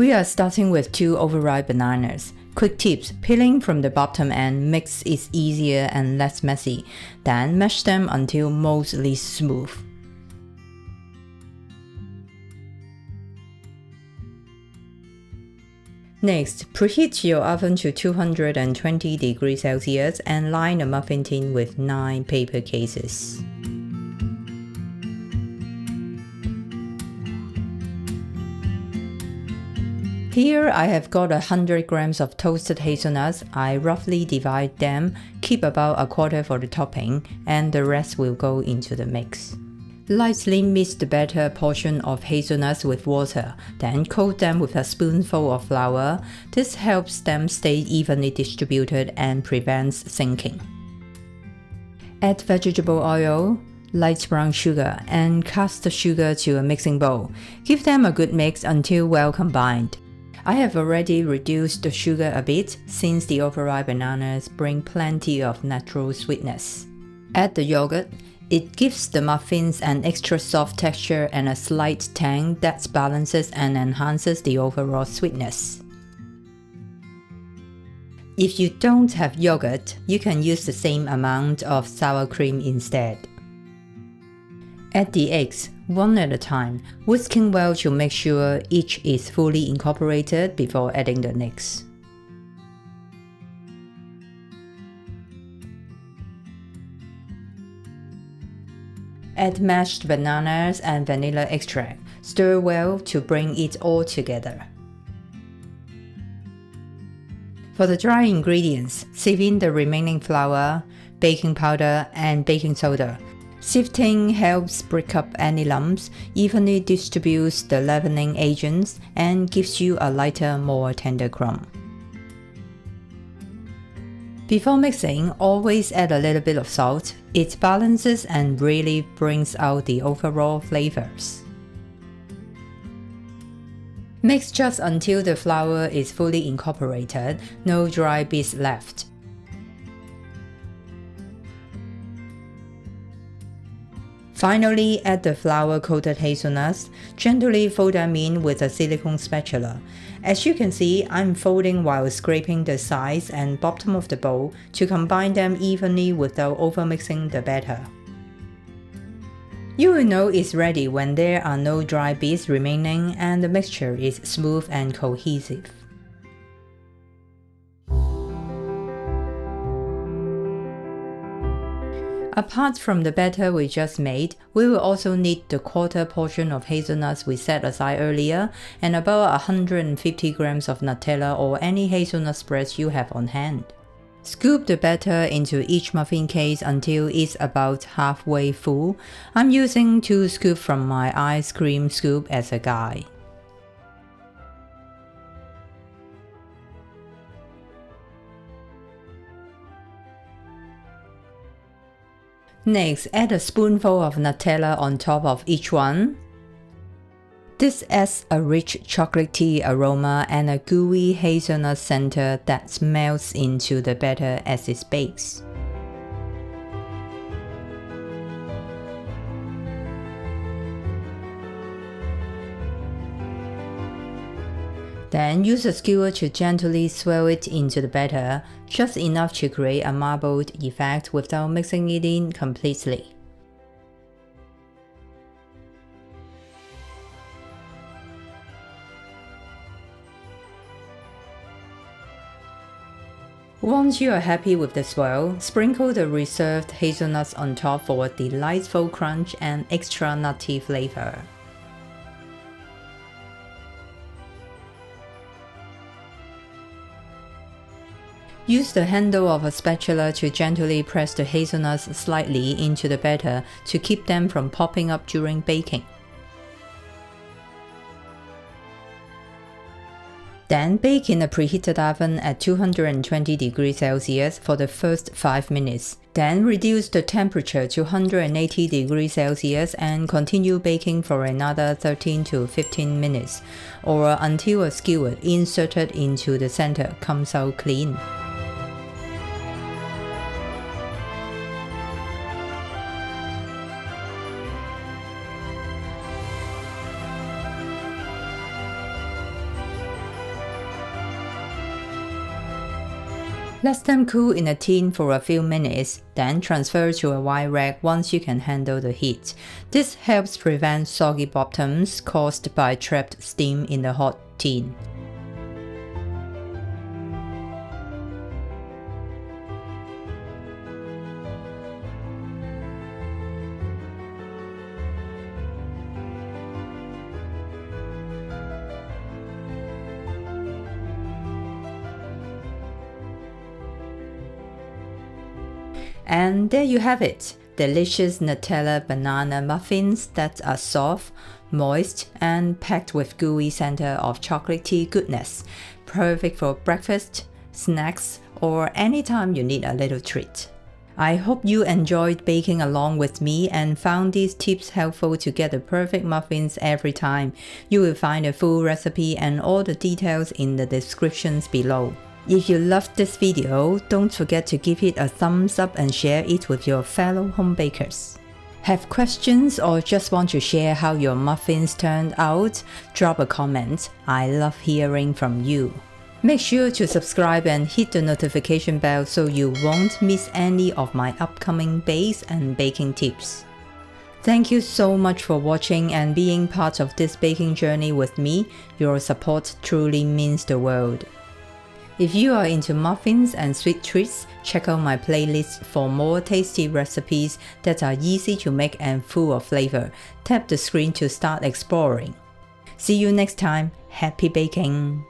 We are starting with 2 overripe bananas. Quick tips: peeling from the bottom end makes it easier and less messy. Then mash them until mostly smooth. Next, preheat your oven to 220 degrees Celsius and line the muffin tin with 9 paper cases. Here I have got 100 grams of toasted hazelnuts. I roughly divide them, keep about a quarter for the topping, and the rest will go into the mix. Lightly mix the better portion of hazelnuts with water, then coat them with a spoonful of flour. This helps them stay evenly distributed and prevents sinking. Add vegetable oil, light brown sugar, and caster sugar to a mixing bowl. Give them a good mix until well combined. I have already reduced the sugar a bit since the overripe bananas bring plenty of natural sweetness. Add the yogurt. It gives the muffins an extra soft texture and a slight tang that balances and enhances the overall sweetness. If you don't have yogurt, you can use the same amount of sour cream instead. Add the eggs, one at a time, whisking well to make sure each is fully incorporated before adding the next. Add mashed bananas and vanilla extract. Stir well to bring it all together. For the dry ingredients, sieve in the remaining flour, baking powder, and baking soda. Sifting helps break up any lumps, evenly distributes the leavening agents, and gives you a lighter, more tender crumb. Before mixing, always add a little bit of salt. It balances and really brings out the overall flavors. Mix just until the flour is fully incorporated, no dry bits left. Finally, add the flour-coated hazelnuts. Gently fold them in with a silicone spatula. As you can see, I'm folding while scraping the sides and bottom of the bowl to combine them evenly without overmixing the batter. You will know it's ready when there are no dry bits remaining and the mixture is smooth and cohesive. Apart from the batter we just made, we will also need the quarter portion of hazelnuts we set aside earlier and about 150 grams of Nutella or any hazelnut spreads you have on hand. Scoop the batter into each muffin case until it's about halfway full. I'm using 2 scoops from my ice cream scoop as a guide. Next, add a spoonful of Nutella on top of each one. This adds a rich chocolatey aroma and a gooey hazelnut center that melts into the batter as it bakes. Then use a skewer to gently swirl it into the batter, just enough to create a marbled effect without mixing it in completely. Once you are happy with the swirl, sprinkle the reserved hazelnuts on top for a delightful crunch and extra nutty flavor. Use the handle of a spatula to gently press the hazelnuts slightly into the batter to keep them from popping up during baking. Then bake in a preheated oven at 220 degrees Celsius for the first 5 minutes. Then reduce the temperature to 180 degrees Celsius and continue baking for another 13 to 15 minutes, or until a skewer inserted into the center comes out clean. Let them cool in a tin for a few minutes, then transfer to a wire rack once you can handle the heat. This helps prevent soggy bottoms caused by trapped steam in the hot tin. And there you have it, delicious Nutella banana muffins that are soft, moist, and packed with gooey center of chocolatey goodness. Perfect for breakfast, snacks, or anytime you need a little treat. I hope you enjoyed baking along with me and found these tips helpful to get the perfect muffins every time. You will find a full recipe and all the details in the descriptions below. If you loved this video, don't forget to give it a thumbs up and share it with your fellow home bakers. Have questions or just want to share how your muffins turned out? Drop a comment. I love hearing from you. Make sure to subscribe and hit the notification bell so you won't miss any of my upcoming bakes and baking tips. Thank you so much for watching and being part of this baking journey with me. Your support truly means the world. If you are into muffins and sweet treats, check out my playlist for more tasty recipes that are easy to make and full of flavor. Tap the screen to start exploring. See you next time. Happy baking!